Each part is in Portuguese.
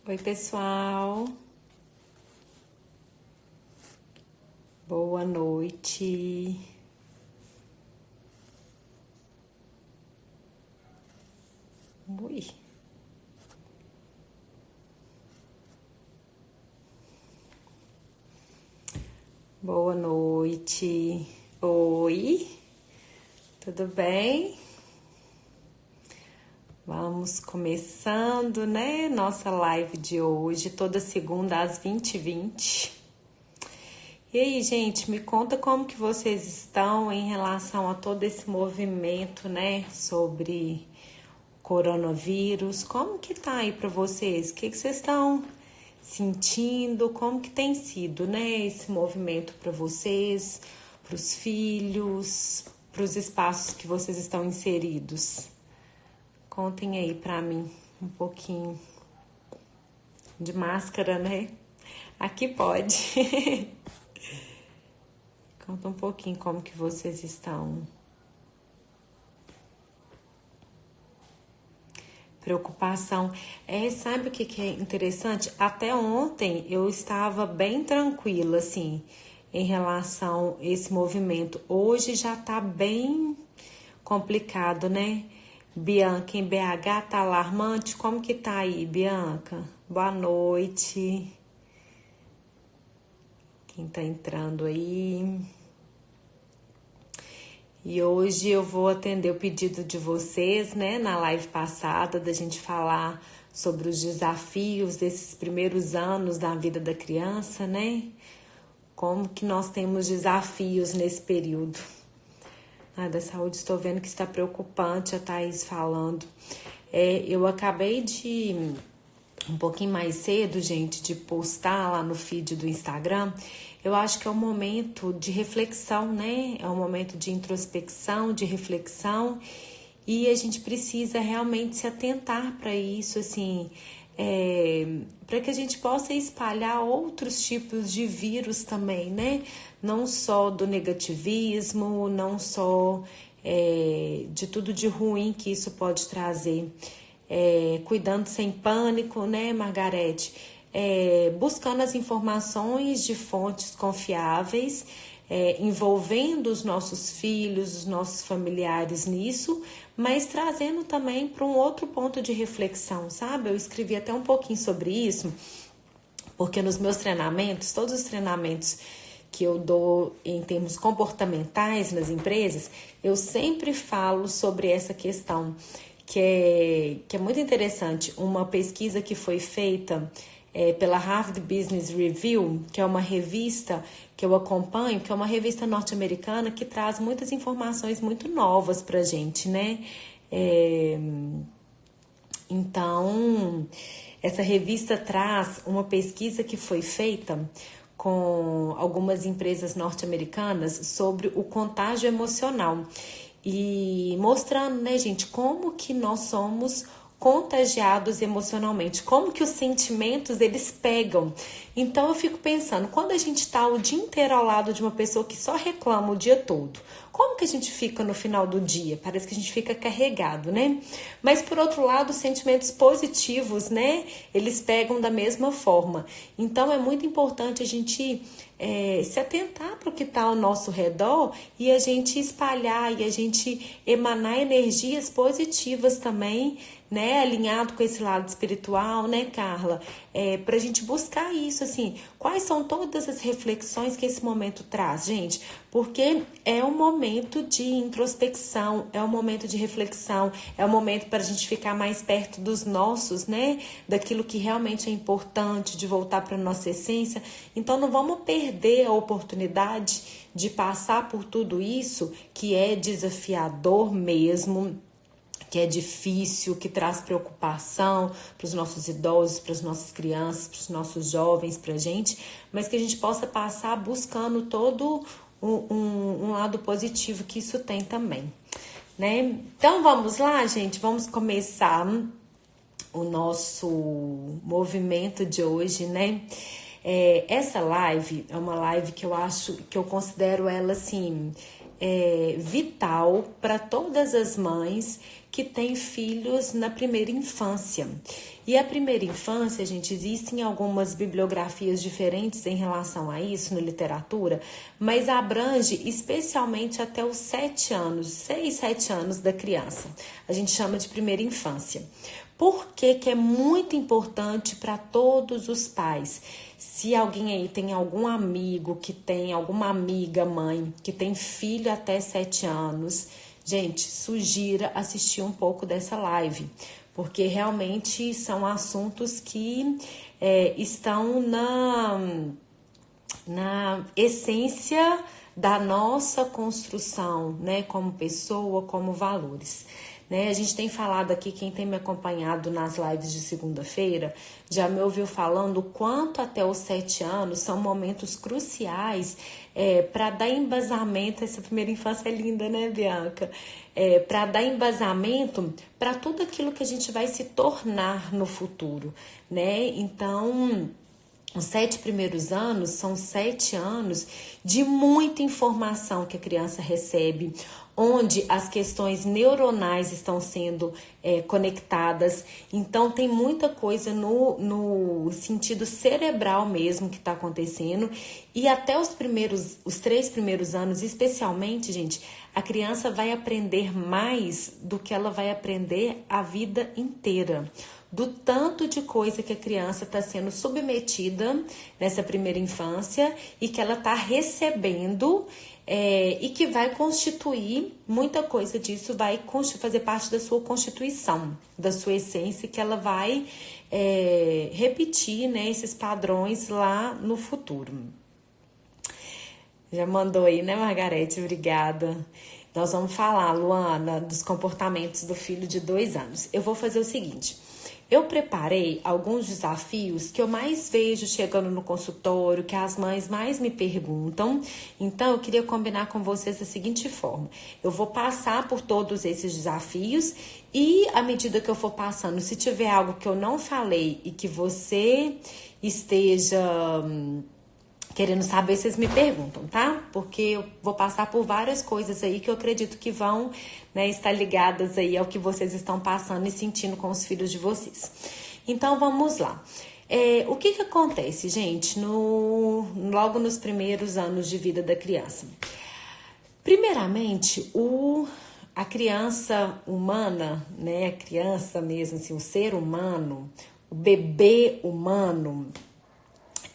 Oi, pessoal. Boa noite. Ui. Boa noite. Oi. Tudo bem? Vamos começando, né? Nossa live de hoje, toda segunda às 20h20. E aí, gente, me conta como que vocês estão em relação a todo esse movimento, né? Sobre coronavírus. Como que tá aí para vocês? O que vocês estão sentindo? Como que tem sido, né? Esse movimento para vocês, para os filhos, para os espaços que vocês estão inseridos? Contem aí pra mim um pouquinho de máscara, né? Aqui pode. Conta um pouquinho como que vocês estão. Preocupação. Sabe o que é interessante? Até ontem eu estava bem tranquila, assim, em relação a esse movimento. Hoje já tá bem complicado, né? Bianca, em BH tá alarmante? Como que tá aí, Bianca? Boa noite. Quem tá entrando aí? E hoje eu vou atender o pedido de vocês, né? Na live passada, da gente falar sobre os desafios desses primeiros anos da vida da criança, né? Como que nós temos desafios nesse período. Da saúde, estou vendo que está preocupante a Thaís falando. Eu acabei de, um pouquinho mais cedo, gente, de postar lá no feed do Instagram. Eu acho que é um momento de reflexão, né? É um momento de introspecção, de reflexão. E a gente precisa realmente se atentar para isso, assim, para que a gente possa espalhar outros tipos de vírus também, né? Não só do negativismo, não só de tudo de ruim que isso pode trazer. Cuidando sem pânico, né, Margarete? Buscando as informações de fontes confiáveis, envolvendo os nossos filhos, os nossos familiares nisso, mas trazendo também para um outro ponto de reflexão, sabe? Eu escrevi até um pouquinho sobre isso, porque nos meus treinamentos, todos os treinamentos que eu dou em termos comportamentais nas empresas, eu sempre falo sobre essa questão, que é muito interessante. Uma pesquisa que foi feita pela Harvard Business Review, que é uma revista que eu acompanho, que é uma revista norte-americana que traz muitas informações muito novas pra gente, né? Então, essa revista traz uma pesquisa que foi feita com algumas empresas norte-americanas sobre o contágio emocional e mostrando, né, gente, como que nós somos contagiados emocionalmente, como que os sentimentos eles pegam. Então eu fico pensando, quando a gente tá o dia inteiro ao lado de uma pessoa que só reclama o dia todo, como que a gente fica no final do dia? Parece que a gente fica carregado, né? Mas por outro lado, os sentimentos positivos, né? Eles pegam da mesma forma. Então é muito importante a gente se atentar para o que está ao nosso redor e a gente espalhar e a gente emanar energias positivas também, né, alinhado com esse lado espiritual, né, Carla? Pra gente buscar isso, assim, quais são todas as reflexões que esse momento traz, gente? Porque é um momento de introspecção, é um momento de reflexão, é um momento para a gente ficar mais perto dos nossos, né, daquilo que realmente é importante, de voltar para nossa essência. Então não vamos perder a oportunidade de passar por tudo isso que é desafiador mesmo, que é difícil, que traz preocupação para os nossos idosos, para as nossas crianças, para os nossos jovens, para a gente, mas que a gente possa passar buscando todo um lado positivo que isso tem também, né? Então vamos lá, gente, vamos começar o nosso movimento de hoje, né? Essa live é uma live que eu considero ela assim, vital para todas as mães que têm filhos na primeira infância. E a primeira infância, gente, existem algumas bibliografias diferentes em relação a isso na literatura, mas abrange especialmente até os 7 anos, 6, 7 anos da criança. A gente chama de primeira infância. Por que que é muito importante para todos os pais? Se alguém aí tem algum amigo que tem, alguma amiga mãe que tem filho até 7 anos, gente, sugira assistir um pouco dessa live, porque realmente são assuntos que estão na essência da nossa construção, né, como pessoa, como valores. Né? A gente tem falado aqui, quem tem me acompanhado nas lives de segunda-feira, já me ouviu falando o quanto até os 7 anos são momentos cruciais para dar embasamento. Essa primeira infância é linda, né, Bianca? Para dar embasamento para tudo aquilo que a gente vai se tornar no futuro, né? Então, os 7 primeiros anos são 7 anos de muita informação que a criança recebe, onde as questões neuronais estão sendo conectadas. Então, tem muita coisa no sentido cerebral mesmo que está acontecendo. E até os 3 primeiros anos, especialmente, gente, a criança vai aprender mais do que ela vai aprender a vida inteira. Do tanto de coisa que a criança está sendo submetida nessa primeira infância e que ela está recebendo e que vai constituir, muita coisa disso vai fazer parte da sua constituição, da sua essência, que ela vai repetir, né, esses padrões lá no futuro. Já mandou aí, né, Margarete? Obrigada. Nós vamos falar, Luana, dos comportamentos do filho de 2 anos. Eu vou fazer o seguinte. Eu preparei alguns desafios que eu mais vejo chegando no consultório, que as mães mais me perguntam. Então, eu queria combinar com vocês da seguinte forma. Eu vou passar por todos esses desafios e, à medida que eu for passando, se tiver algo que eu não falei e que você esteja querendo saber, vocês me perguntam, tá? Porque eu vou passar por várias coisas aí que eu acredito que vão, né, estar ligadas aí ao que vocês estão passando e sentindo com os filhos de vocês. Então, vamos lá. O que acontece, gente, logo nos primeiros anos de vida da criança? Primeiramente, a criança humana, né, a criança mesmo, assim, o ser humano, o bebê humano,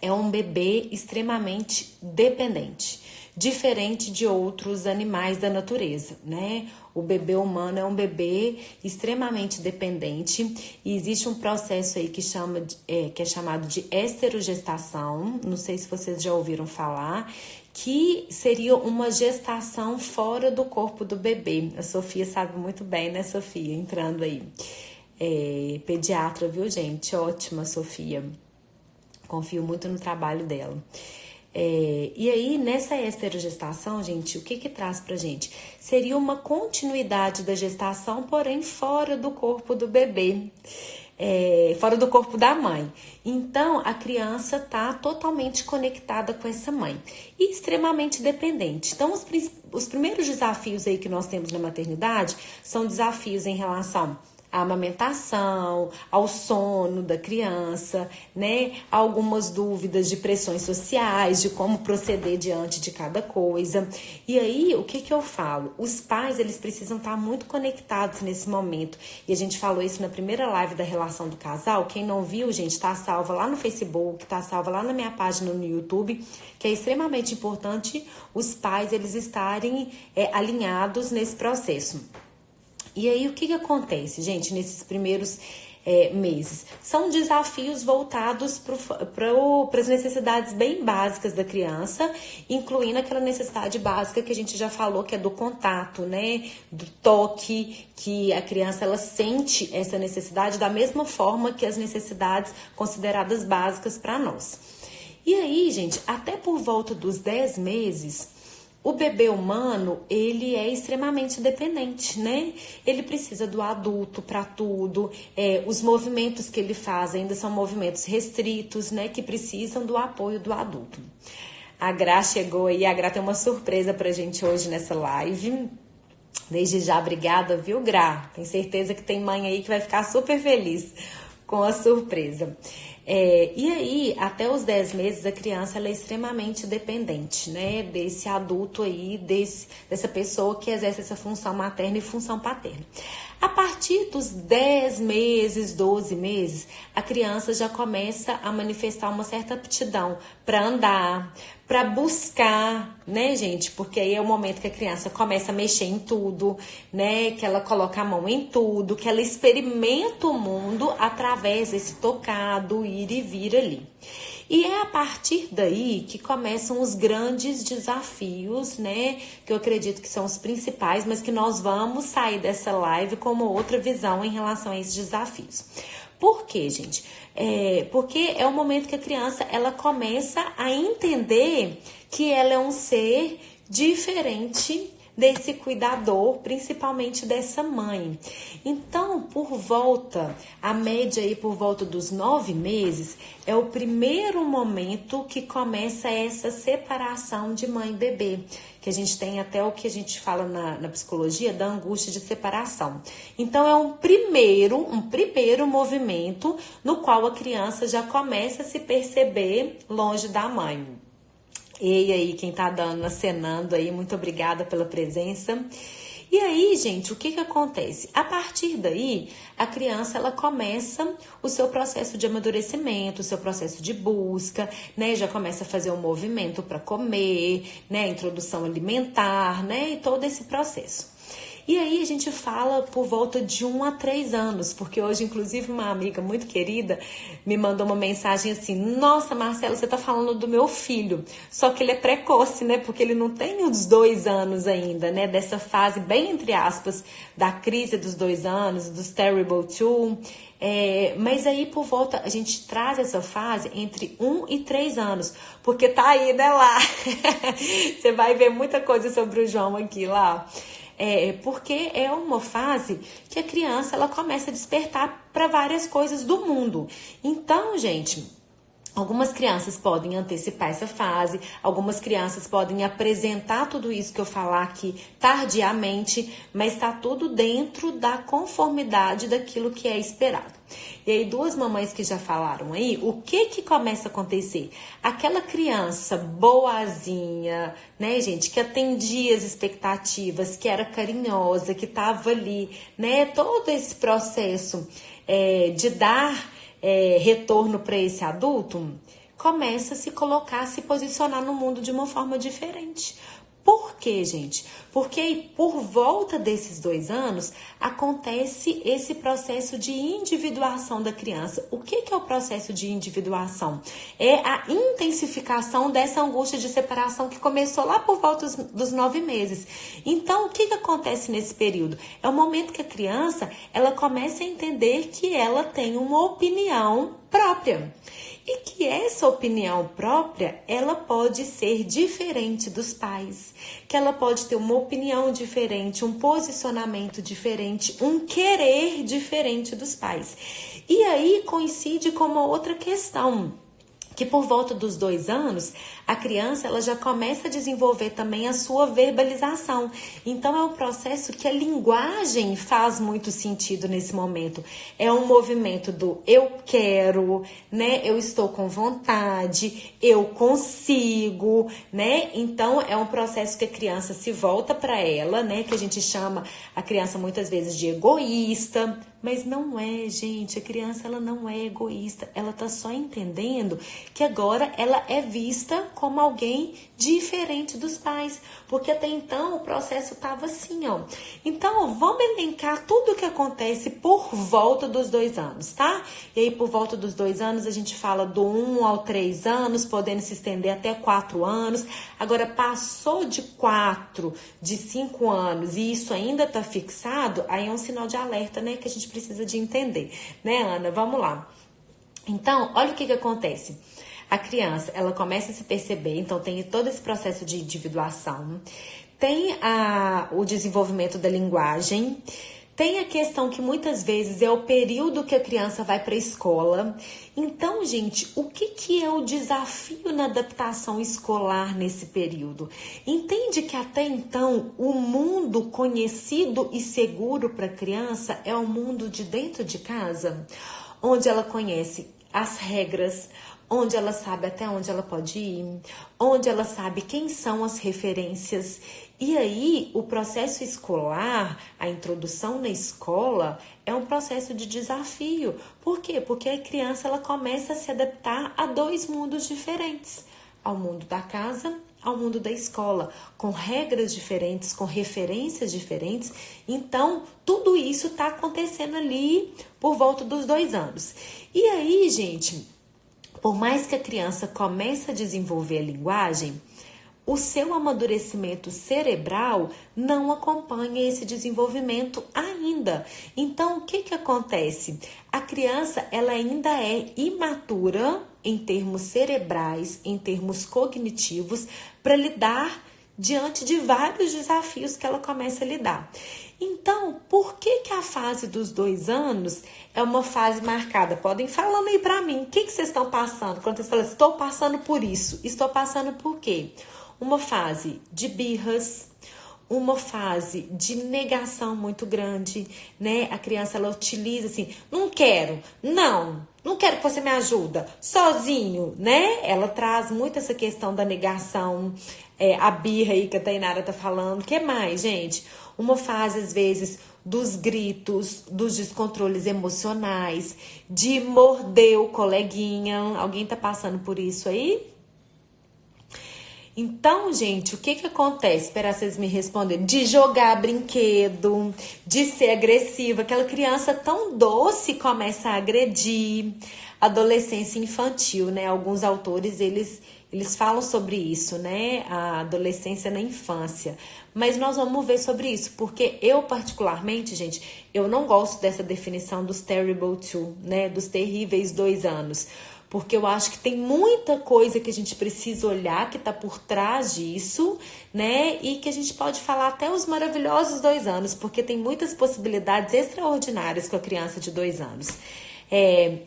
é um bebê extremamente dependente, diferente de outros animais da natureza, né? O bebê humano é um bebê extremamente dependente e existe um processo aí que é chamado de esterogestação, não sei se vocês já ouviram falar, que seria uma gestação fora do corpo do bebê. A Sofia sabe muito bem, né, Sofia? Entrando aí. Pediatra, viu, gente? Ótima, Sofia. Confio muito no trabalho dela. E aí, nessa esterogestação, gente, o que traz pra gente? Seria uma continuidade da gestação, porém fora do corpo do bebê, fora do corpo da mãe. Então, a criança tá totalmente conectada com essa mãe e extremamente dependente. Então, os primeiros desafios aí que nós temos na maternidade são desafios em relação a amamentação, ao sono da criança, né? Algumas dúvidas de pressões sociais, de como proceder diante de cada coisa. E aí, o que eu falo? Os pais, eles precisam estar muito conectados nesse momento. E a gente falou isso na primeira live da relação do casal. Quem não viu, gente, tá salva lá no Facebook, tá salva lá na minha página no YouTube, que é extremamente importante os pais, eles estarem alinhados nesse processo. E aí, o que acontece, gente, nesses primeiros meses? São desafios voltados para as necessidades bem básicas da criança, incluindo aquela necessidade básica que a gente já falou, que é do contato, né? Do toque, que a criança, ela sente essa necessidade da mesma forma que as necessidades consideradas básicas para nós. E aí, gente, até por volta dos 10 meses... O bebê humano, ele é extremamente dependente, né? Ele precisa do adulto para tudo. Os movimentos que ele faz ainda são movimentos restritos, né? Que precisam do apoio do adulto. A Gra chegou aí, a Gra tem uma surpresa pra gente hoje nessa live. Desde já, obrigada, viu, Gra? Tenho certeza que tem mãe aí que vai ficar super feliz com a surpresa. E aí, até os 10 meses, a criança ela é extremamente dependente, né? Desse adulto aí, dessa pessoa que exerce essa função materna e função paterna. A partir dos 10 meses, 12 meses, a criança já começa a manifestar uma certa aptidão para andar, para buscar, né, gente? Porque aí é o momento que a criança começa a mexer em tudo, né? Que ela coloca a mão em tudo, que ela experimenta o mundo através desse tocar, do ir e vir ali. E é a partir daí que começam os grandes desafios, né? Que eu acredito que são os principais, mas que nós vamos sair dessa live com uma outra visão em relação a esses desafios. Por quê, gente? Porque é o momento que a criança ela começa a entender que ela é um ser diferente desse cuidador, principalmente dessa mãe. Então, a média aí por volta dos 9 meses, é o primeiro momento que começa essa separação de mãe e bebê, que a gente tem até o que a gente fala na psicologia da angústia de separação. Então, é um primeiro movimento no qual a criança já começa a se perceber longe da mãe. E aí, quem tá acenando aí, muito obrigada pela presença. E aí, gente, o que acontece? A partir daí, a criança, ela começa o seu processo de amadurecimento, o seu processo de busca, né? Já começa a fazer um movimento para comer, né? Introdução alimentar, né? E todo esse processo. E aí a gente fala por volta de 1 a 3 anos, porque hoje, inclusive, uma amiga muito querida me mandou uma mensagem assim: nossa, Marcelo, você tá falando do meu filho, só que ele é precoce, né? Porque ele não tem os 2 anos ainda, né? Dessa fase, bem entre aspas, da crise dos 2 anos, dos terrible two. Mas aí por volta, a gente traz essa fase entre 1 e 3 anos, porque tá aí, né, lá. Você vai ver muita coisa sobre o João aqui, lá. Porque é uma fase que a criança ela começa a despertar para várias coisas do mundo. Então, gente, algumas crianças podem antecipar essa fase, algumas crianças podem apresentar tudo isso que eu falar aqui tardiamente, mas está tudo dentro da conformidade daquilo que é esperado. E aí, 2 mamães que já falaram aí, o que começa a acontecer? Aquela criança boazinha, né, gente, que atendia as expectativas, que era carinhosa, que estava ali, né, todo esse processo de dar retorno para esse adulto, começa a se colocar, a se posicionar no mundo de uma forma diferente. Por quê, gente? Porque por volta desses 2 anos acontece esse processo de individuação da criança. O que é o processo de individuação? É a intensificação dessa angústia de separação que começou lá por volta dos 9 meses. Então, o que acontece nesse período? É o momento que a criança ela começa a entender que ela tem uma opinião própria. E que essa opinião própria, ela pode ser diferente dos pais, que ela pode ter uma opinião diferente, um posicionamento diferente, um querer diferente dos pais. E aí coincide com uma outra questão, que por volta dos 2 anos, a criança ela já começa a desenvolver também a sua verbalização. Então, é um processo que a linguagem faz muito sentido nesse momento. É um movimento do eu quero, né? Eu estou com vontade, eu consigo, né? Então, é um processo que a criança se volta para ela, né? Que a gente chama a criança muitas vezes de egoísta. Mas não é, gente, a criança ela não é egoísta, ela tá só entendendo que agora ela é vista como alguém diferente dos pais, porque até então o processo tava assim, ó. Então, vamos elencar tudo o que acontece por volta dos 2 anos, tá? E aí, por volta dos 2 anos, a gente fala do 1 ao 3 anos, podendo se estender até 4 anos. Agora, passou de 4, de 5 anos, e isso ainda tá fixado, aí é um sinal de alerta, né, que a gente precisa de entender, né, Ana? Vamos lá. Então, olha o que acontece. A criança, ela começa a se perceber, então tem todo esse processo de individuação, tem o desenvolvimento da linguagem, Tem a questão que muitas vezes é o período que a criança vai para a escola. Então, gente, o que é o desafio na adaptação escolar nesse período? Entende que até então o mundo conhecido e seguro para a criança é o mundo de dentro de casa, onde ela conhece as regras, onde ela sabe até onde ela pode ir, onde ela sabe quem são as referências. E aí, o processo escolar, a introdução na escola, é um processo de desafio. Por quê? Porque a criança ela começa a se adaptar a dois mundos diferentes. Ao mundo da casa, ao mundo da escola, com regras diferentes, com referências diferentes. Então, tudo isso está acontecendo ali por volta dos 2 anos. E aí, gente, por mais que a criança comece a desenvolver a linguagem, o seu amadurecimento cerebral não acompanha esse desenvolvimento ainda. Então, o que acontece? A criança ela ainda é imatura em termos cerebrais, em termos cognitivos, para lidar diante de vários desafios que ela começa a lidar. Então, por que a fase dos 2 anos é uma fase marcada? Podem falando aí para mim, o que vocês estão passando? Quando vocês falam, estou passando por isso, estou passando por quê? Uma fase de birras, uma fase de negação muito grande, né? A criança, ela utiliza assim, não quero que você me ajuda, sozinho, né? Ela traz muito essa questão da negação, a birra aí que a Tainara tá falando. O que mais, gente? Uma fase, às vezes, dos gritos, dos descontroles emocionais, de morder o coleguinha. Alguém tá passando por isso aí? Então, gente, o que acontece? Esperar vocês me responderem. De jogar brinquedo, de ser agressiva. Aquela criança tão doce começa a agredir. Adolescência infantil, né? Alguns autores, eles falam sobre isso, né? A adolescência na infância. Mas nós vamos ver sobre isso, porque eu, particularmente, gente, eu não gosto dessa definição dos terrible two, né? Dos terríveis 2 anos. Porque eu acho que tem muita coisa que a gente precisa olhar, que tá por trás disso, né? E que a gente pode falar até os maravilhosos 2 anos, porque tem muitas possibilidades extraordinárias com a criança de 2 anos.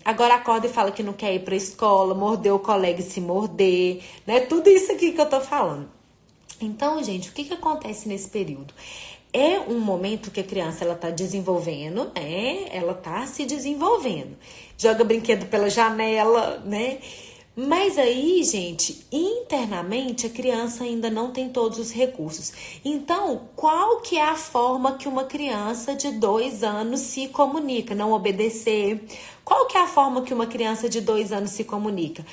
Agora acorda e fala que não quer ir pra escola, morder o colega e se morder, né? Tudo isso aqui que eu tô falando. Então, gente, o que acontece nesse período? É um momento que a criança ela tá desenvolvendo, né? Ela tá se desenvolvendo. Joga brinquedo pela janela, né? Mas aí, gente, internamente a criança ainda não tem todos os recursos. Então, qual que é a forma que uma criança de 2 anos se comunica? Não obedecer. Qual que é a forma que uma criança de 2 anos se comunica?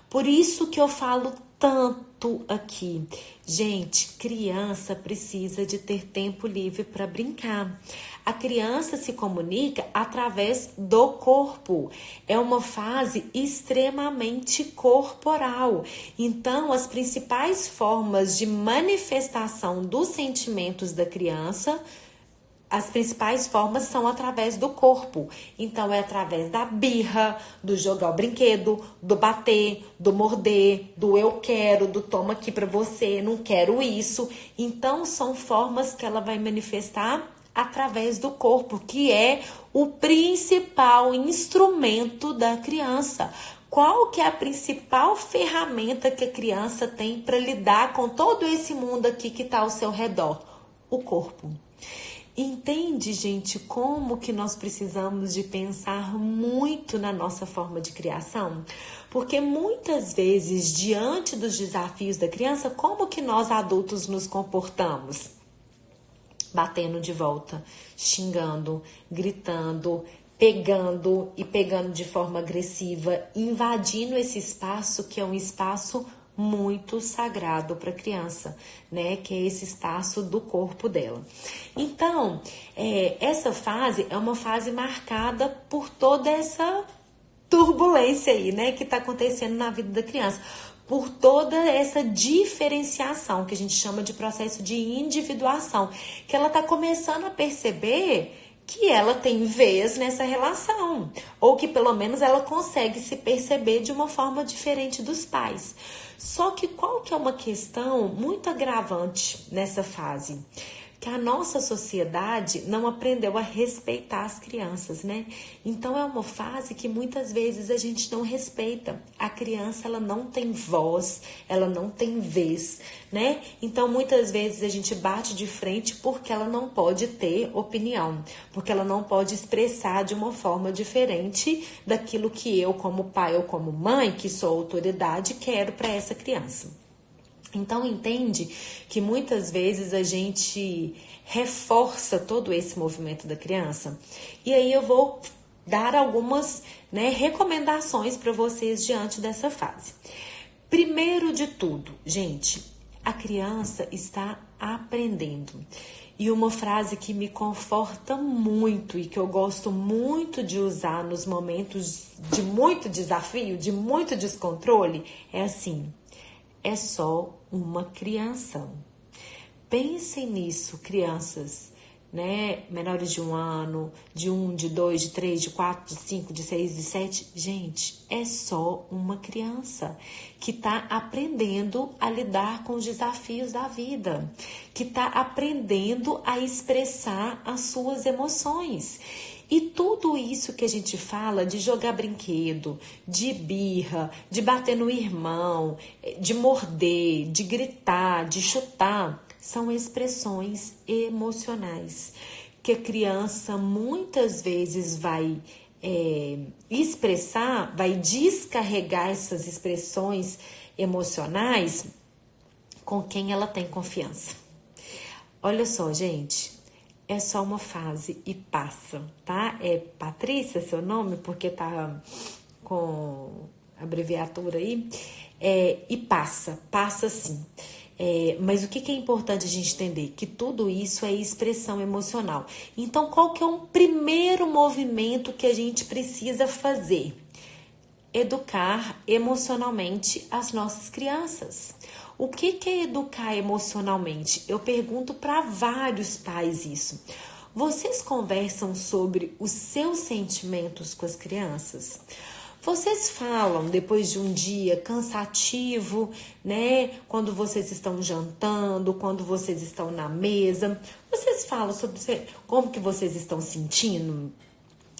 Por isso que eu falo tanto aqui. Gente, criança precisa de ter tempo livre para brincar. A criança se comunica através do corpo. É uma fase extremamente corporal. Então, as principais formas de manifestação dos sentimentos da criança, as principais formas são através do corpo. Então, é através da birra, do jogar o brinquedo, do bater, do morder, do eu quero, do toma aqui pra você, não quero isso. Então, são formas que ela vai manifestar através do corpo, que é o principal instrumento da criança. Qual que é a principal ferramenta que a criança tem para lidar com todo esse mundo aqui que está ao seu redor? O corpo. Entende, gente, como que nós precisamos de pensar muito na nossa forma de criação? Porque muitas vezes, diante dos desafios da criança, como que nós adultos nos comportamos? Batendo de volta, xingando, gritando, pegando de forma agressiva, invadindo esse espaço que é um espaço muito sagrado para a criança, né? Que é esse espaço do corpo dela. Então, essa fase é uma fase marcada por toda essa turbulência aí, né? Que está acontecendo na vida da criança. Por toda essa diferenciação, que a gente chama de processo de individuação. Que ela está começando a perceber que ela tem vez nessa relação. Ou que pelo menos ela consegue se perceber de uma forma diferente dos pais. Só que qual que é uma questão muito agravante nessa fase? que a nossa sociedade não aprendeu a respeitar as crianças, né? Então é uma fase que muitas vezes a gente não respeita. A criança, ela não tem voz, ela não tem vez, né? Então muitas vezes a gente bate de frente porque ela não pode ter opinião, porque ela não pode expressar de uma forma diferente daquilo que eu, como pai ou como mãe, que sou autoridade, quero para essa criança. Então, entende que muitas vezes a gente reforça todo esse movimento da criança. E aí eu vou dar algumas, né, recomendações para vocês diante dessa fase. Primeiro de tudo, gente, a criança está aprendendo. E uma frase que me conforta muito e que eu gosto muito de usar nos momentos de muito desafio, de muito descontrole, é assim: é só uma criança. Pensem nisso, crianças, né? Menores de 1 ano, de 1, de 2, de 3, de 4, de 5, de 6, de 7. Gente, é só uma criança que está aprendendo a lidar com os desafios da vida, que está aprendendo a expressar as suas emoções. E tudo isso que a gente fala de jogar brinquedo, de birra, de bater no irmão, de morder, de gritar, de chutar, são expressões emocionais que a criança muitas vezes vai expressar, vai descarregar essas expressões emocionais com quem ela tem confiança. Olha só, gente. É só uma fase e passa, tá? É Patrícia seu nome, porque tá com abreviatura aí. E passa sim. Mas o que é importante a gente entender? Que tudo isso é expressão emocional. Então, qual que é um primeiro movimento que a gente precisa fazer? Educar emocionalmente as nossas crianças. O que é educar emocionalmente? Eu pergunto para vários pais isso. Vocês conversam sobre os seus sentimentos com as crianças? Vocês falam depois de um dia cansativo, né? Quando vocês estão jantando, quando vocês estão na mesa, vocês falam sobre como que vocês estão sentindo?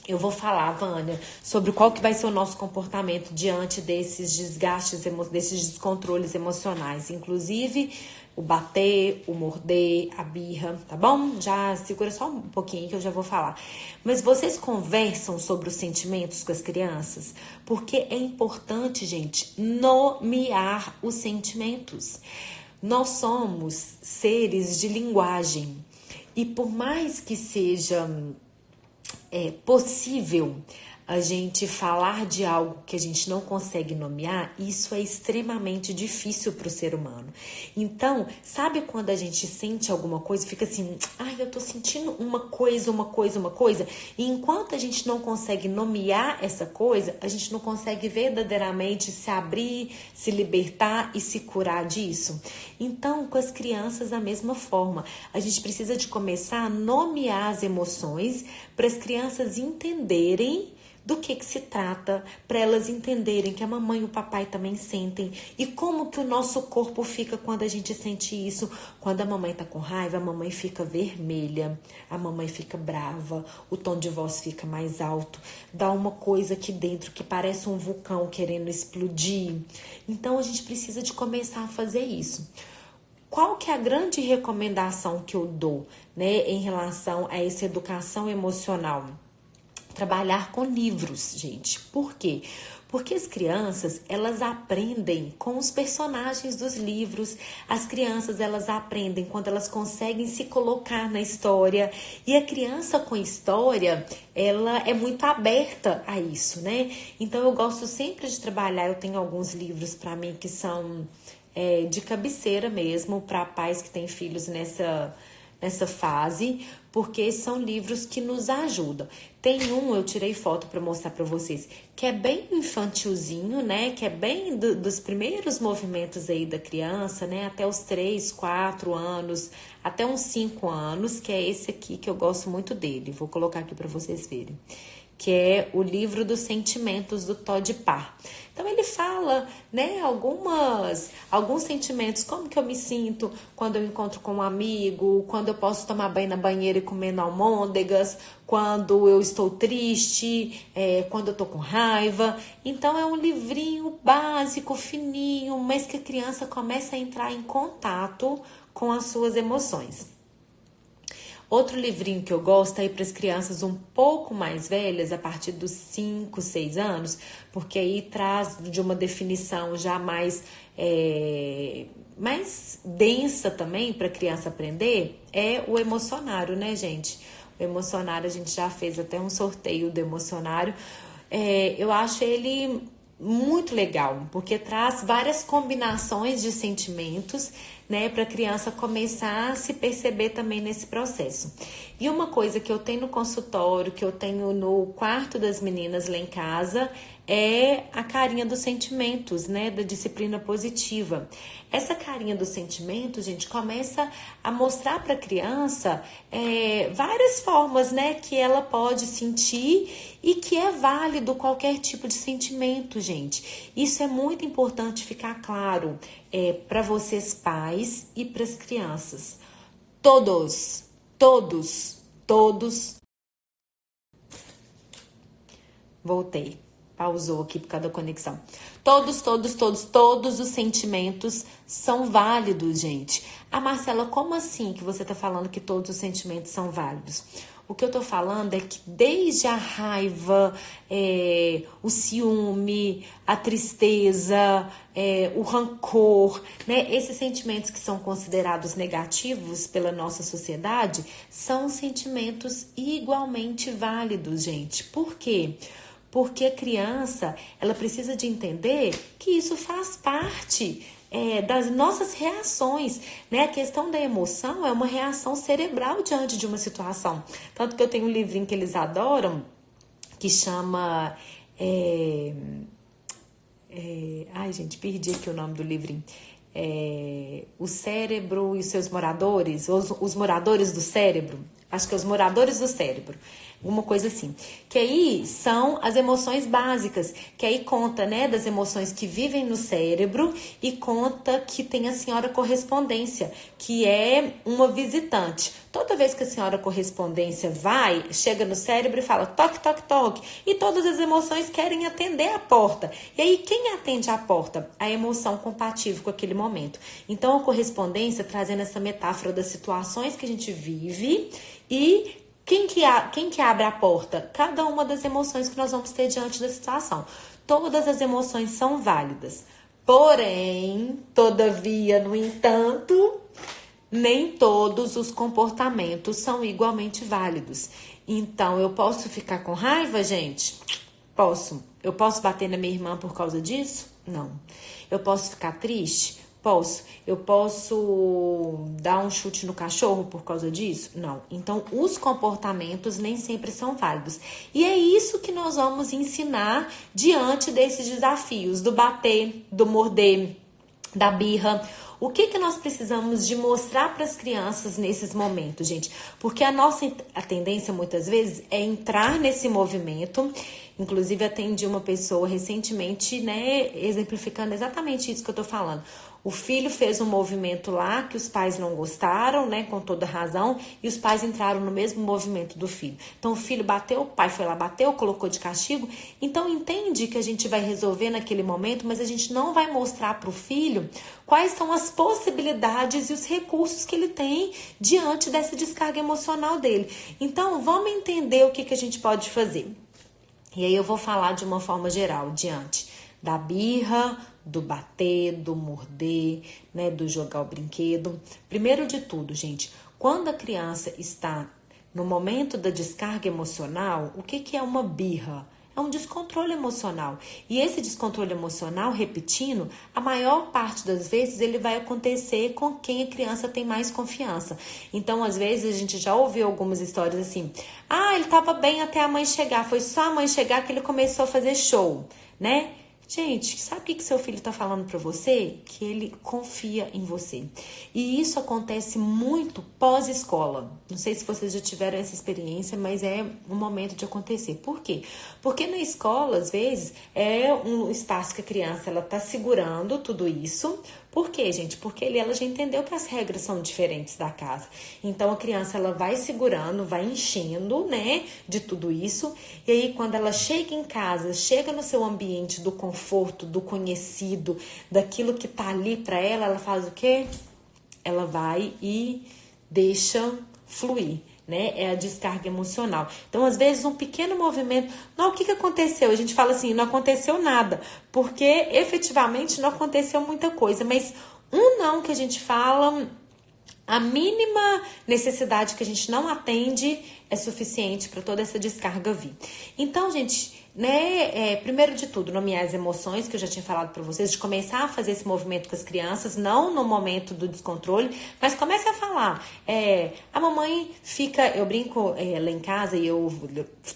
Eu vou falar, Vânia, sobre qual que vai ser o nosso comportamento diante desses desgastes, desses descontroles emocionais. Inclusive, o bater, o morder, a birra, tá bom? Já segura só um pouquinho que eu já vou falar. Mas vocês conversam sobre os sentimentos com as crianças? Porque é importante, gente, nomear os sentimentos. Nós somos seres de linguagem. E por mais que seja possível a gente falar de algo que a gente não consegue nomear, isso é extremamente difícil para o ser humano. Então, sabe quando a gente sente alguma coisa, fica assim, eu tô sentindo uma coisa, e enquanto a gente não consegue nomear essa coisa, a gente não consegue verdadeiramente se abrir, se libertar e se curar disso. Então, com as crianças, da mesma forma, a gente precisa de começar a nomear as emoções para as crianças entenderem do que se trata, para elas entenderem que a mamãe e o papai também sentem e como que o nosso corpo fica quando a gente sente isso. Quando a mamãe tá com raiva, a mamãe fica vermelha, a mamãe fica brava, o tom de voz fica mais alto, dá uma coisa aqui dentro que parece um vulcão querendo explodir. Então a gente precisa de começar a fazer isso. Qual que é a grande recomendação que eu dou, né, em relação a essa educação emocional? Trabalhar com livros, gente. Por quê? Porque as crianças, elas aprendem com os personagens dos livros. As crianças, elas aprendem quando elas conseguem se colocar na história. E a criança com história, ela é muito aberta a isso, né? Então, eu gosto sempre de trabalhar. Eu tenho alguns livros para mim que são de cabeceira mesmo, para pais que têm filhos nessa fase, porque são livros que nos ajudam. Tem eu tirei foto para mostrar para vocês, que é bem infantilzinho, né? Que é bem dos primeiros movimentos aí da criança, né? Até os 3, 4 anos, até uns 5 anos, que é esse aqui que eu gosto muito dele. Vou colocar aqui para vocês verem. que é o livro dos sentimentos do Todd Parr. Então ele fala, né, alguns sentimentos, como que eu me sinto quando eu encontro com um amigo, quando eu posso tomar banho na banheira e comendo almôndegas, quando eu estou triste, quando eu tô com raiva. Então é um livrinho básico, fininho, mas que a criança começa a entrar em contato com as suas emoções. Outro livrinho que eu gosto é para as crianças um pouco mais velhas, a partir dos 5, 6 anos, porque aí traz de uma definição já mais densa também para a criança aprender, é o emocionário, né, gente? O emocionário, a gente já fez até um sorteio do emocionário. Eu acho ele muito legal, porque traz várias combinações de sentimentos, né, para a criança começar a se perceber também nesse processo. E uma coisa que eu tenho no consultório, que eu tenho no quarto das meninas lá em casa, é a carinha dos sentimentos, né, da disciplina positiva. Essa carinha dos sentimentos, gente, começa a mostrar para a criança várias formas, né, que ela pode sentir e que é válido qualquer tipo de sentimento, gente. Isso é muito importante ficar claro para vocês pais e para as crianças. Todos. Voltei. Pausou aqui por causa da conexão. Todos os sentimentos são válidos, gente. Marcela, como assim que você tá falando que todos os sentimentos são válidos? O que eu tô falando é que desde a raiva, o ciúme, a tristeza, o rancor, né? Esses sentimentos que são considerados negativos pela nossa sociedade são sentimentos igualmente válidos, gente. Por quê? Porque a criança, ela precisa de entender que isso faz parte das nossas reações, né? A questão da emoção é uma reação cerebral diante de uma situação. Tanto que eu tenho um livrinho que eles adoram, que chama... ai, gente, perdi aqui o nome do livrinho. O Cérebro e os seus moradores, os moradores do cérebro. Acho que é os moradores do cérebro. Uma coisa assim. Que aí são as emoções básicas. Que aí conta, né, das emoções que vivem no cérebro e conta que tem a senhora correspondência, que é uma visitante. Toda vez que a senhora correspondência chega no cérebro e fala toque, toque, toque. E todas as emoções querem atender a porta. E aí quem atende a porta? A emoção compatível com aquele momento. Então a correspondência trazendo essa metáfora das situações que a gente vive e quem que abre a porta? Cada uma das emoções que nós vamos ter diante da situação. Todas as emoções são válidas. Porém, todavia, no entanto, nem todos os comportamentos são igualmente válidos. Então, eu posso ficar com raiva, gente? Posso. Eu posso bater na minha irmã por causa disso? Não. Eu posso ficar triste? Posso. Eu posso dar um chute no cachorro por causa disso? Não. Então, os comportamentos nem sempre são válidos. E é isso que nós vamos ensinar diante desses desafios, do bater, do morder, da birra. O que nós precisamos de mostrar para as crianças nesses momentos, gente? Porque a tendência, muitas vezes, é entrar nesse movimento. Inclusive, atendi uma pessoa recentemente, né, exemplificando exatamente isso que eu tô falando. O filho fez um movimento lá que os pais não gostaram, né, com toda razão, e os pais entraram no mesmo movimento do filho. Então, o filho bateu, o pai foi lá, bateu, colocou de castigo. Então, entende que a gente vai resolver naquele momento, mas a gente não vai mostrar para o filho quais são as possibilidades e os recursos que ele tem diante dessa descarga emocional dele. Então, vamos entender o que a gente pode fazer. E aí eu vou falar de uma forma geral, diante da birra, do bater, do morder, né, do jogar o brinquedo. Primeiro de tudo, gente, quando a criança está no momento da descarga emocional, o que é uma birra? É um descontrole emocional. E esse descontrole emocional, repetindo, a maior parte das vezes ele vai acontecer com quem a criança tem mais confiança. Então, às vezes, a gente já ouviu algumas histórias assim. Ele estava bem até a mãe chegar. Foi só a mãe chegar que ele começou a fazer show, né? Gente, sabe o que seu filho está falando para você? Que ele confia em você. E isso acontece muito pós-escola. Não sei se vocês já tiveram essa experiência, mas é um momento de acontecer. Por quê? Porque na escola, às vezes, é um espaço que a criança ela tá segurando tudo isso. Por quê, gente? Porque ela já entendeu que as regras são diferentes da casa. Então, a criança ela vai segurando, vai enchendo, né, de tudo isso. E aí, quando ela chega em casa, chega no seu ambiente do conforto, do conhecido, daquilo que tá ali para ela, ela faz o quê? Ela vai e deixa fluir, né? É a descarga emocional. Então, às vezes, um pequeno movimento... Não, o que aconteceu? A gente fala assim, não aconteceu nada. Porque, efetivamente, não aconteceu muita coisa. Mas um não que a gente fala... A mínima necessidade que a gente não atende é suficiente para toda essa descarga vir. Então, gente, né, primeiro de tudo, nomear as emoções, que eu já tinha falado para vocês, de começar a fazer esse movimento com as crianças, não no momento do descontrole, mas comece a falar. A mamãe fica, eu brinco lá em casa e eu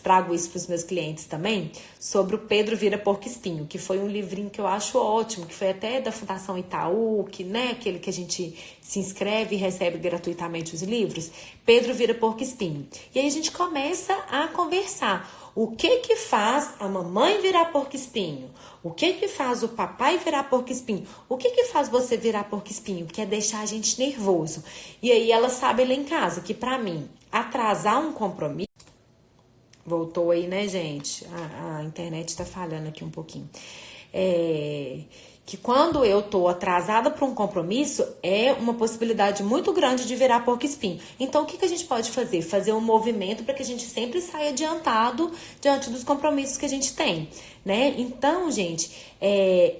trago isso para os meus clientes também, sobre o Pedro Vira Porco Espinho, que foi um livrinho que eu acho ótimo, que foi até da Fundação Itaú, que, né, aquele que a gente se inscreve e recebe gratuitamente os livros. Pedro Vira Porco Espinho. E aí a gente começa a conversar. O que faz a mamãe virar porco espinho? O que faz o papai virar porco espinho? O que faz você virar porco espinho? Que é deixar a gente nervoso. E aí ela sabe lá em casa que pra mim, atrasar um compromisso... Voltou aí, né, gente? A internet tá falhando aqui um pouquinho. Que quando eu tô atrasada para um compromisso, é uma possibilidade muito grande de virar porco espinho. Então, o que a gente pode fazer? Fazer um movimento para que a gente sempre saia adiantado diante dos compromissos que a gente tem, né? Então, gente,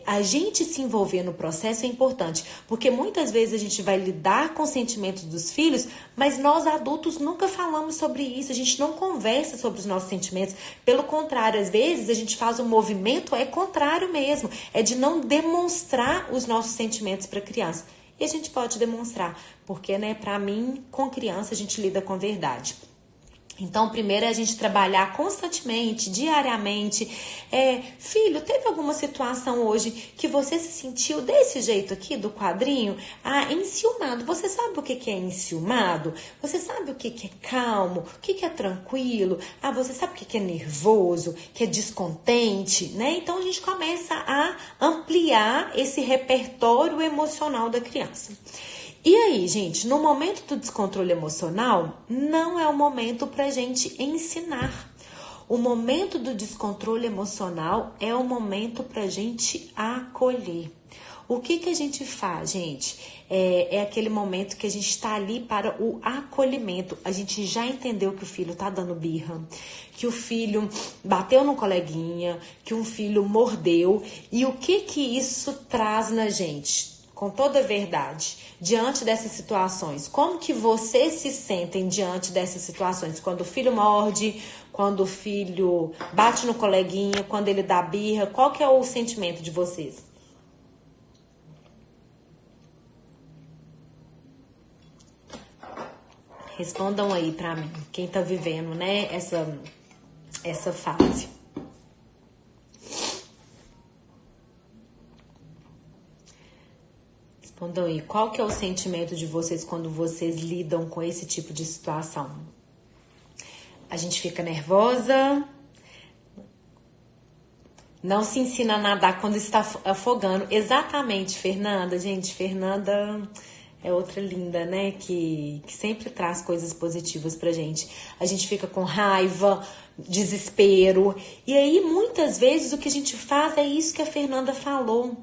a gente se envolver no processo é importante, porque muitas vezes a gente vai lidar com os sentimentos dos filhos, mas nós adultos nunca falamos sobre isso, a gente não conversa sobre os nossos sentimentos. Pelo contrário, às vezes a gente faz um movimento contrário mesmo, é de não demonstrar os nossos sentimentos para a criança. E a gente pode demonstrar, porque, né, para mim, com criança a gente lida com verdade. Então, primeiro é a gente trabalhar constantemente, diariamente. Filho, teve alguma situação hoje que você se sentiu desse jeito aqui do quadrinho? Enciumado. Você sabe o que é enciumado? Você sabe o que é calmo? O que é tranquilo? Você sabe o que é nervoso? Que é descontente, né? Então, a gente começa a ampliar esse repertório emocional da criança. E aí, gente, no momento do descontrole emocional, não é o momento pra gente ensinar. O momento do descontrole emocional é o momento pra gente acolher. O que a gente faz, gente? É aquele momento que a gente está ali para o acolhimento. A gente já entendeu que o filho tá dando birra, que o filho bateu no coleguinha, que um filho mordeu. E o que isso traz na gente? Com toda a verdade, diante dessas situações, como que vocês se sentem diante dessas situações? Quando o filho morde, quando o filho bate no coleguinha, quando ele dá birra, qual que é o sentimento de vocês? Respondam aí pra mim, quem tá vivendo, né, essa fase. Respondam aí, qual que é o sentimento de vocês quando vocês lidam com esse tipo de situação? A gente fica nervosa, não se ensina a nadar quando está afogando. Exatamente, Fernanda. Gente, Fernanda é outra linda, né? Que sempre traz coisas positivas pra gente. A gente fica com raiva, desespero. E aí, muitas vezes, o que a gente faz é isso que a Fernanda falou.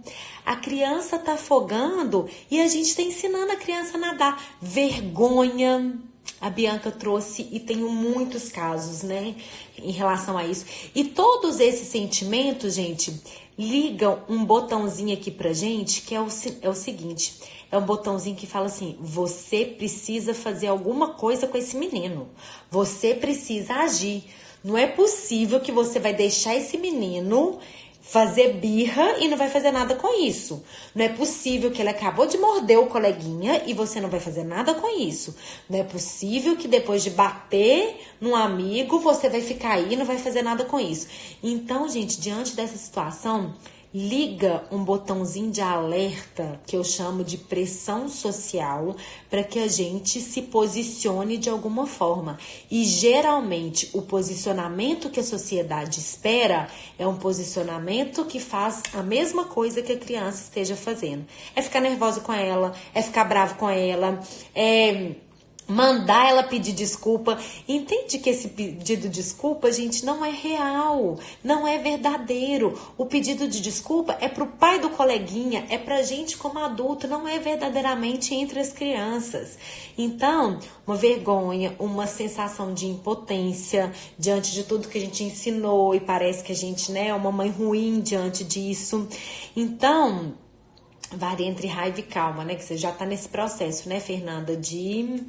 A criança tá afogando e a gente tá ensinando a criança a nadar. Vergonha. A Bianca trouxe e tenho muitos casos, né, em relação a isso. E todos esses sentimentos, gente, ligam um botãozinho aqui pra gente, que é o seguinte. É um botãozinho que fala assim, você precisa fazer alguma coisa com esse menino. Você precisa agir. Não é possível que você vai deixar esse menino fazer birra e não vai fazer nada com isso. Não é possível que ele acabou de morder o coleguinha e você não vai fazer nada com isso. Não é possível que depois de bater num amigo, você vai ficar aí e não vai fazer nada com isso. Então, gente, diante dessa situação, liga um botãozinho de alerta que eu chamo de pressão social para que a gente se posicione de alguma forma. E geralmente o posicionamento que a sociedade espera é um posicionamento que faz a mesma coisa que a criança esteja fazendo. É ficar nervosa com ela, é ficar bravo com ela, é mandar ela pedir desculpa. Entende que esse pedido de desculpa, gente, não é real, não é verdadeiro. O pedido de desculpa é pro pai do coleguinha, é pra gente como adulto, não é verdadeiramente entre as crianças. Então, uma vergonha, uma sensação de impotência diante de tudo que a gente ensinou e parece que a gente, né, é uma mãe ruim diante disso. Então, varia entre raiva e calma, né? Que você já tá nesse processo, né, Fernanda, de,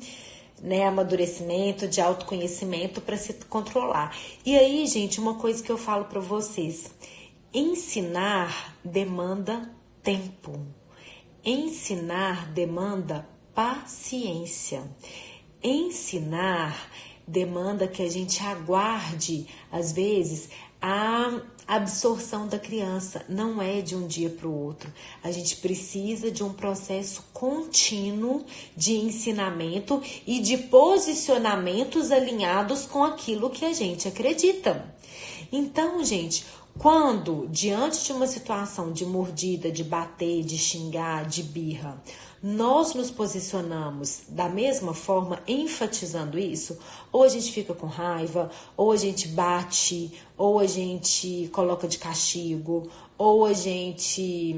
né, amadurecimento, de autoconhecimento para se controlar. E aí, gente, uma coisa que eu falo para vocês: ensinar demanda tempo. Ensinar demanda paciência. Ensinar demanda que a gente aguarde, às vezes, a absorção da criança. Não é de um dia para o outro. A gente precisa de um processo contínuo de ensinamento e de posicionamentos alinhados com aquilo que a gente acredita. Então, gente, quando diante de uma situação de mordida, de bater, de xingar, de birra, nós nos posicionamos da mesma forma, enfatizando isso, ou a gente fica com raiva, ou a gente bate, ou a gente coloca de castigo, ou a gente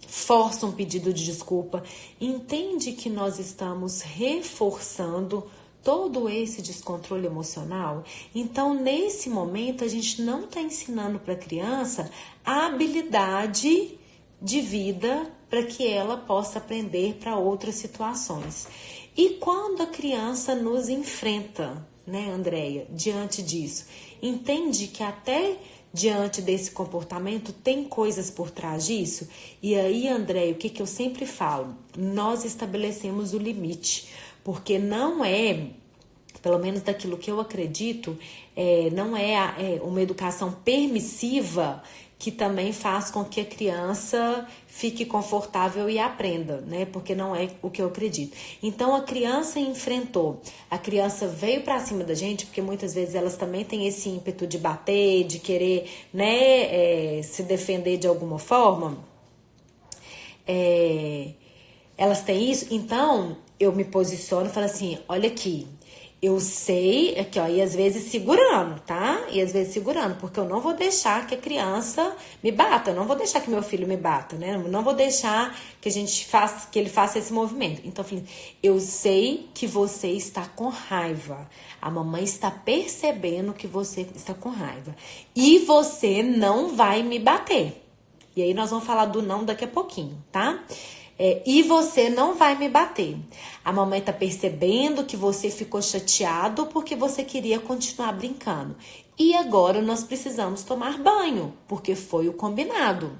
força um pedido de desculpa, entende que nós estamos reforçando todo esse descontrole emocional? Então, nesse momento, a gente não está ensinando para a criança a habilidade de vida para que ela possa aprender para outras situações. E quando a criança nos enfrenta, né, Andréia, diante disso, entende que até diante desse comportamento tem coisas por trás disso? E aí, Andréia, o que eu sempre falo? Nós estabelecemos o limite, porque não é, pelo menos daquilo que eu acredito, não é uma educação permissiva que também faz com que a criança fique confortável e aprenda, né? Porque não é o que eu acredito. Então, a criança enfrentou, a criança veio pra cima da gente, porque muitas vezes elas também têm esse ímpeto de bater, de querer, né, se defender de alguma forma. Elas têm isso, então eu me posiciono e falo assim: olha aqui, eu sei, aqui ó, e às vezes segurando, tá? E às vezes segurando, porque eu não vou deixar que a criança me bata, eu não vou deixar que meu filho me bata, né? Eu não vou deixar que que ele faça esse movimento. Então, filho, eu sei que você está com raiva. A mamãe está percebendo que você está com raiva. E você não vai me bater. E aí nós vamos falar do não daqui a pouquinho, tá? E você não vai me bater. A mamãe tá percebendo que você ficou chateado porque você queria continuar brincando. E agora nós precisamos tomar banho, porque foi o combinado.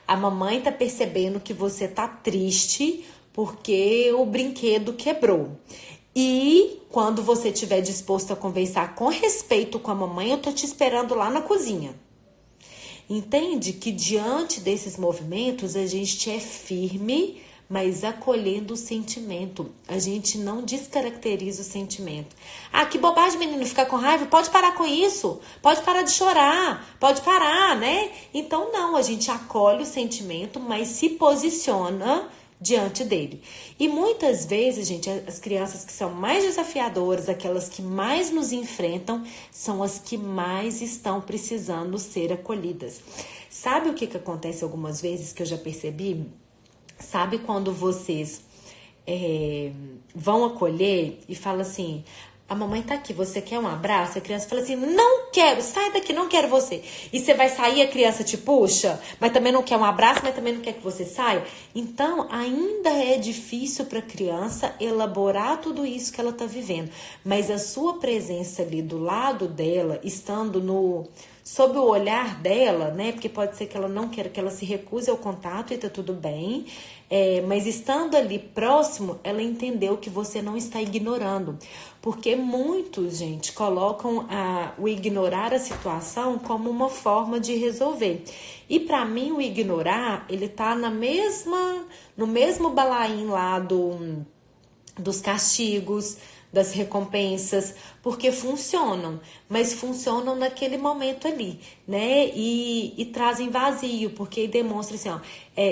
A mamãe tá percebendo que você tá triste porque o brinquedo quebrou. E quando você estiver disposto a conversar com respeito com a mamãe, eu tô te esperando lá na cozinha. Entende que diante desses movimentos a gente é firme, mas acolhendo o sentimento. A gente não descaracteriza o sentimento. Ah, que bobagem, menino, ficar com raiva. Pode parar com isso. Pode parar de chorar. Pode parar, né? Então, não, a gente acolhe o sentimento, mas se posiciona diante dele. E muitas vezes, gente, as crianças que são mais desafiadoras, aquelas que mais nos enfrentam, são as que mais estão precisando ser acolhidas. Sabe o que acontece algumas vezes que eu já percebi? Sabe quando vocês vão acolher e falam assim: a mamãe tá aqui, você quer um abraço? A criança fala assim: não quero, sai daqui, não quero você. E você vai sair, a criança te puxa, mas também não quer um abraço, mas também não quer que você saia. Então, ainda é difícil para a criança elaborar tudo isso que ela tá vivendo. Mas a sua presença ali do lado dela, estando sob o olhar dela, né? Porque pode ser que ela não queira, que ela se recuse ao contato e tá tudo bem. Mas estando ali próximo, ela entendeu que você não está ignorando. Porque muitos, gente, colocam o ignorar a situação como uma forma de resolver. E para mim, o ignorar, ele tá no mesmo balaim lá dos castigos, das recompensas, porque funcionam, mas funcionam naquele momento ali, né? E trazem vazio, porque demonstra assim, ó,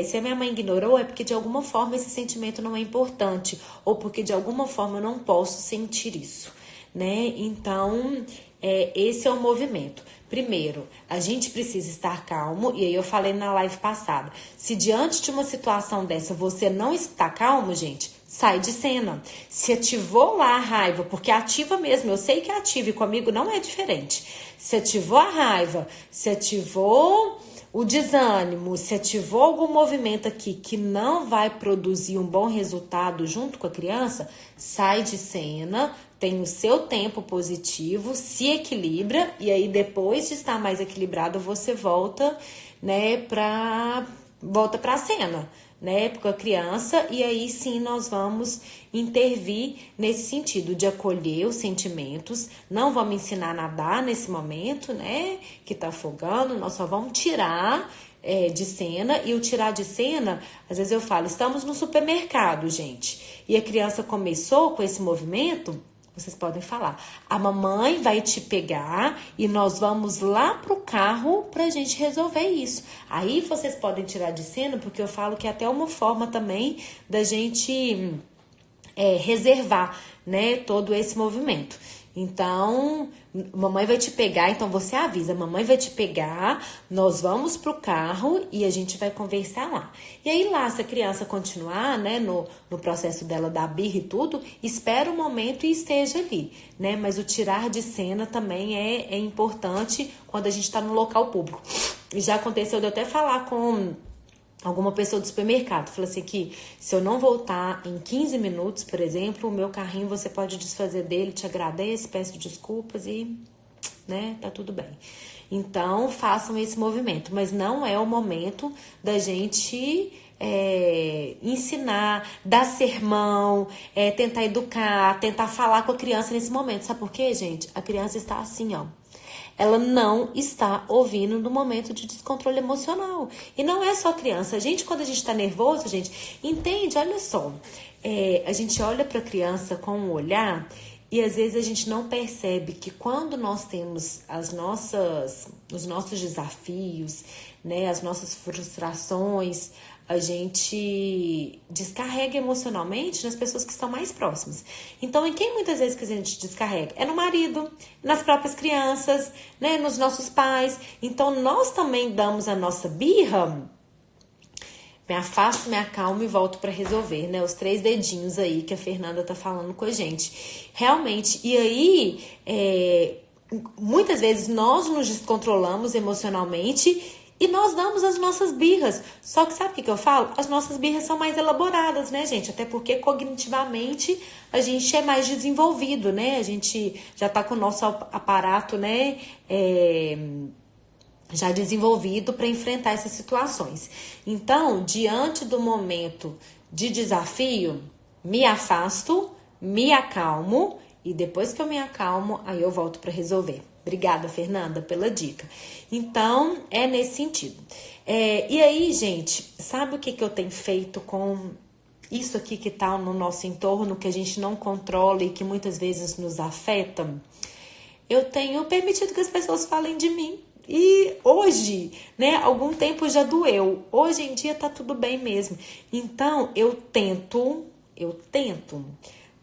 se a minha mãe ignorou, é porque de alguma forma esse sentimento não é importante, ou porque de alguma forma eu não posso sentir isso, né? Então, esse é o movimento. Primeiro, a gente precisa estar calmo, e aí eu falei na live passada, se diante de uma situação dessa você não está calmo, gente, sai de cena. Se ativou lá a raiva, porque ativa mesmo, eu sei que ativa e comigo não é diferente. Se ativou a raiva, se ativou o desânimo, se ativou algum movimento aqui que não vai produzir um bom resultado junto com a criança, sai de cena, tem o seu tempo positivo, se equilibra e aí depois de estar mais equilibrado você volta, né, volta para a cena, né, com a criança, e aí sim nós vamos intervir nesse sentido de acolher os sentimentos, não vamos ensinar a nadar nesse momento, né, que tá afogando, nós só vamos tirar de cena, e o tirar de cena, às vezes eu falo, estamos no supermercado, gente, e a criança começou com esse movimento, vocês podem falar, a mamãe vai te pegar e nós vamos lá pro carro pra gente resolver isso. Aí vocês podem tirar de cena, porque eu falo que é até uma forma também da gente reservar, né, todo esse movimento. Então, mamãe vai te pegar, então você avisa, mamãe vai te pegar, nós vamos pro carro e a gente vai conversar lá. E aí lá, se a criança continuar, né, no processo dela da birra e tudo, espera um momento e esteja ali, né? Mas o tirar de cena também é importante quando a gente tá no local público. E já aconteceu de eu até falar com alguma pessoa do supermercado, falou assim que se eu não voltar em 15 minutos, por exemplo, o meu carrinho você pode desfazer dele, te agradeço, peço desculpas e, né, tá tudo bem. Então, façam esse movimento, mas não é o momento da gente ensinar, dar sermão, tentar educar, tentar falar com a criança nesse momento. Sabe por quê, gente? A criança está assim, ó. Ela não está ouvindo no momento de descontrole emocional. E não é só criança. A gente, quando a gente está nervoso, gente, entende? Olha só. A gente olha para a criança com um olhar e às vezes a gente não percebe que quando nós temos os nossos desafios, né, as nossas frustrações, a gente descarrega emocionalmente nas pessoas que estão mais próximas. Então, em quem muitas vezes que a gente descarrega? É no marido, nas próprias crianças, né, nos nossos pais. Então, nós também damos a nossa birra, me afasto, me acalmo e volto para resolver, né? Os 3 dedinhos aí que a Fernanda tá falando com a gente. Realmente, e aí, muitas vezes nós nos descontrolamos emocionalmente e nós damos as nossas birras. Só que sabe o que eu falo? As nossas birras são mais elaboradas, né, gente? Até porque cognitivamente a gente é mais desenvolvido, né? A gente já tá com o nosso aparato, né, já desenvolvido para enfrentar essas situações. Então, diante do momento de desafio, me afasto, me acalmo e depois que eu me acalmo, aí eu volto para resolver. Obrigada, Fernanda, pela dica. Então, é nesse sentido. E aí, gente, sabe o que eu tenho feito com isso aqui que tá no nosso entorno, que a gente não controla e que muitas vezes nos afeta? Eu tenho permitido que as pessoas falem de mim. E hoje, né, algum tempo já doeu. Hoje em dia tá tudo bem mesmo. Então, eu tento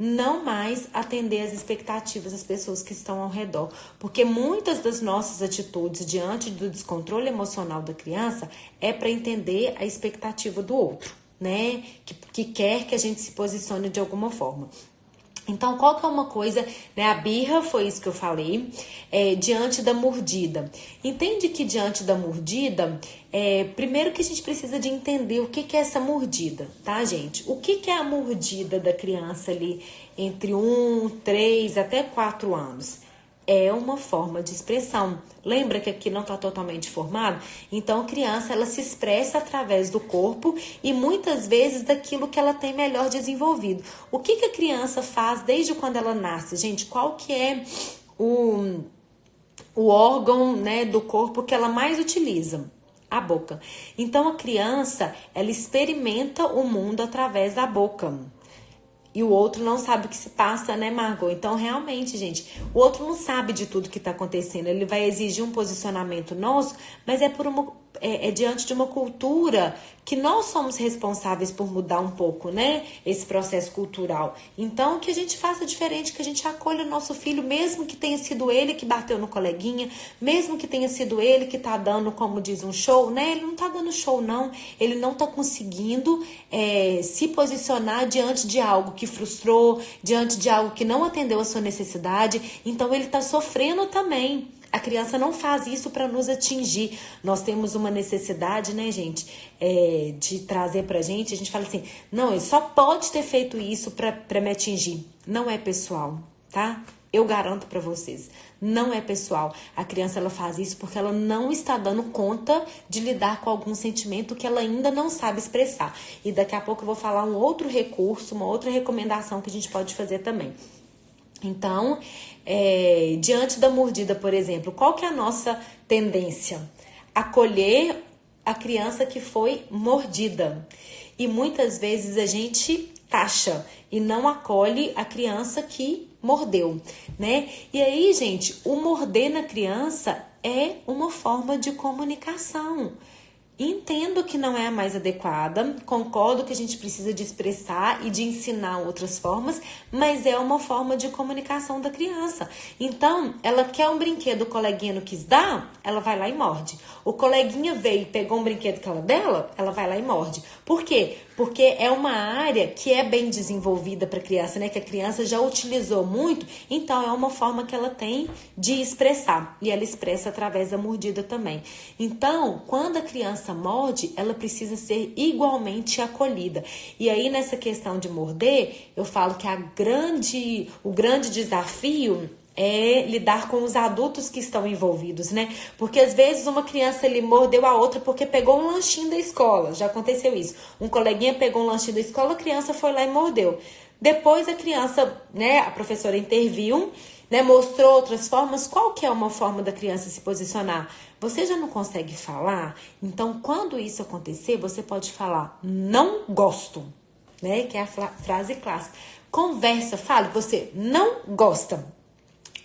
não mais atender às expectativas das pessoas que estão ao redor. Porque muitas das nossas atitudes diante do descontrole emocional da criança é para entender a expectativa do outro, né? Que quer que a gente se posicione de alguma forma. Então, qual que é uma coisa, né? A birra, foi isso que eu falei, diante da mordida. Entende que diante da mordida, primeiro que a gente precisa de entender o que é essa mordida, tá, gente? O que é a mordida da criança ali entre 1, 3 até 4 anos? é uma forma de expressão. Lembra que aqui não está totalmente formado? Então, a criança, ela se expressa através do corpo e muitas vezes daquilo que ela tem melhor desenvolvido. O que a criança faz desde quando ela nasce? Gente, qual que é o órgão, né, do corpo que ela mais utiliza? A boca. Então, a criança, ela experimenta o mundo através da boca. E o outro não sabe o que se passa, né, Margot? Então, realmente, gente, o outro não sabe de tudo que está acontecendo. Ele vai exigir um posicionamento nosso, mas é diante de uma cultura que nós somos responsáveis por mudar um pouco, né? Esse processo cultural. Então, que a gente faça diferente, que a gente acolha o nosso filho, mesmo que tenha sido ele que bateu no coleguinha, mesmo que tenha sido ele que tá dando, como diz, um show, né? Ele não tá dando show, não. Ele não tá conseguindo se posicionar diante de algo que frustrou, diante de algo que não atendeu a sua necessidade. Então, ele tá sofrendo também. A criança não faz isso para nos atingir. Nós temos uma necessidade, né, gente, de trazer pra gente. A gente fala assim, não, ele só pode ter feito isso para me atingir. Não é pessoal, tá? Eu garanto para vocês, não é pessoal. A criança, ela faz isso porque ela não está dando conta de lidar com algum sentimento que ela ainda não sabe expressar. E daqui a pouco eu vou falar um outro recurso, uma outra recomendação que a gente pode fazer também. Então, diante da mordida, por exemplo, qual que é a nossa tendência? Acolher a criança que foi mordida. E muitas vezes a gente taxa e não acolhe a criança que mordeu, né? E aí, gente, o morder na criança é uma forma de comunicação. Entendo que não é a mais adequada, concordo que a gente precisa de expressar e de ensinar outras formas, mas é uma forma de comunicação da criança. Então, ela quer um brinquedo, o coleguinha não quis dar, ela vai lá e morde. O coleguinha veio e pegou um brinquedo que era dela, ela vai lá e morde. Por quê? Porque é uma área que é bem desenvolvida para a criança, né? Que a criança já utilizou muito, então é uma forma que ela tem de expressar. E ela expressa através da mordida também. Então, quando a criança morde, ela precisa ser igualmente acolhida. E aí, nessa questão de morder, eu falo que o grande desafio é lidar com os adultos que estão envolvidos, né? Porque às vezes uma criança ele mordeu a outra porque pegou um lanchinho da escola. Já aconteceu isso. Um coleguinha pegou um lanchinho da escola, a criança foi lá e mordeu. Depois a criança, né, a professora interviu, né, mostrou outras formas. Qual que é uma forma da criança se posicionar? Você já não consegue falar? Então, quando isso acontecer, você pode falar, não gosto, né? Que é a frase clássica. Conversa, fale, você não gosta.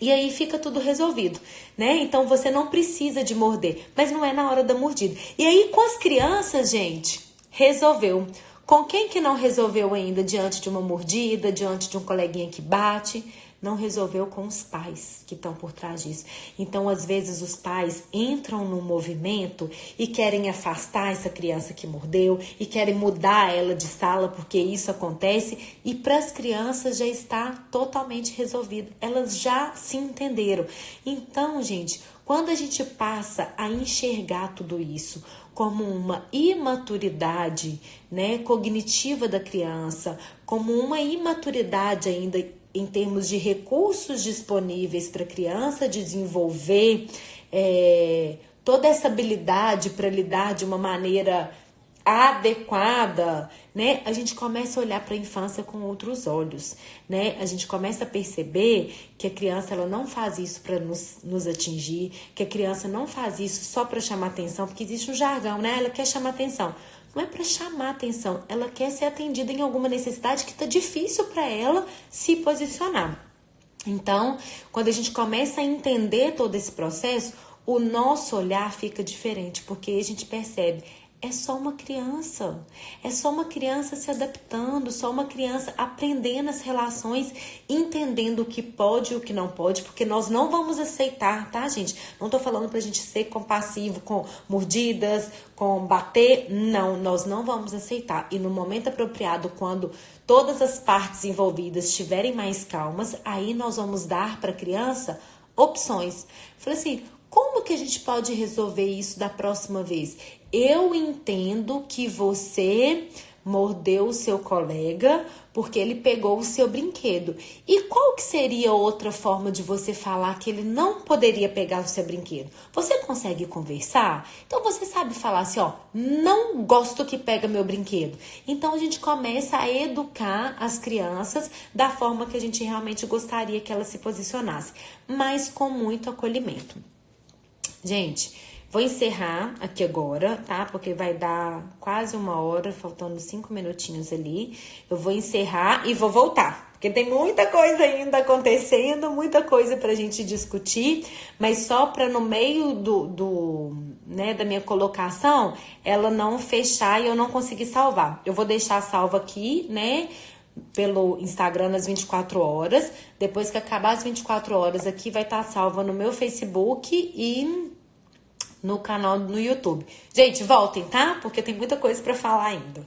E aí fica tudo resolvido, né? Então você não precisa de morder, mas não é na hora da mordida. E aí com as crianças, gente, resolveu. Com quem que não resolveu ainda diante de uma mordida, diante de um coleguinha que bate? Não resolveu com os pais que estão por trás disso. Então, às vezes, os pais entram no movimento e querem afastar essa criança que mordeu e querem mudar ela de sala porque isso acontece. E para as crianças já está totalmente resolvido. Elas já se entenderam. Então, gente, quando a gente passa a enxergar tudo isso como uma imaturidade, né, cognitiva da criança, como uma imaturidade ainda em termos de recursos disponíveis para a criança desenvolver toda essa habilidade para lidar de uma maneira adequada, né? A gente começa a olhar para a infância com outros olhos, né? A gente começa a perceber que a criança ela não faz isso para nos atingir, que a criança não faz isso só para chamar atenção, porque existe um jargão, né? Ela quer chamar atenção. Não é para chamar atenção, ela quer ser atendida em alguma necessidade que está difícil para ela se posicionar. Então, quando a gente começa a entender todo esse processo, o nosso olhar fica diferente, porque a gente percebe, é só uma criança se adaptando, só uma criança aprendendo as relações, entendendo o que pode e o que não pode, porque nós não vamos aceitar, tá, gente? Não tô falando pra gente ser compassivo com mordidas, com bater, não, nós não vamos aceitar. E no momento apropriado, quando todas as partes envolvidas estiverem mais calmas, aí nós vamos dar para a criança opções. Falei assim, como que a gente pode resolver isso da próxima vez? Eu entendo que você mordeu o seu colega porque ele pegou o seu brinquedo. E qual que seria outra forma de você falar que ele não poderia pegar o seu brinquedo? Você consegue conversar? Então você sabe falar assim, ó, não gosto que pega meu brinquedo. Então a gente começa a educar as crianças da forma que a gente realmente gostaria que elas se posicionassem, mas com muito acolhimento. Gente, vou encerrar aqui agora, tá? Porque vai dar quase 1 hora, faltando 5 minutinhos ali. Eu vou encerrar e vou voltar, porque tem muita coisa ainda acontecendo, muita coisa pra gente discutir, mas só pra no meio da minha colocação, ela não fechar e eu não conseguir salvar. Eu vou deixar salvo aqui, né? Pelo Instagram nas 24 horas. Depois que acabar as 24 horas aqui, vai estar salva no meu Facebook e no canal no YouTube. Gente, voltem, tá? Porque tem muita coisa pra falar ainda.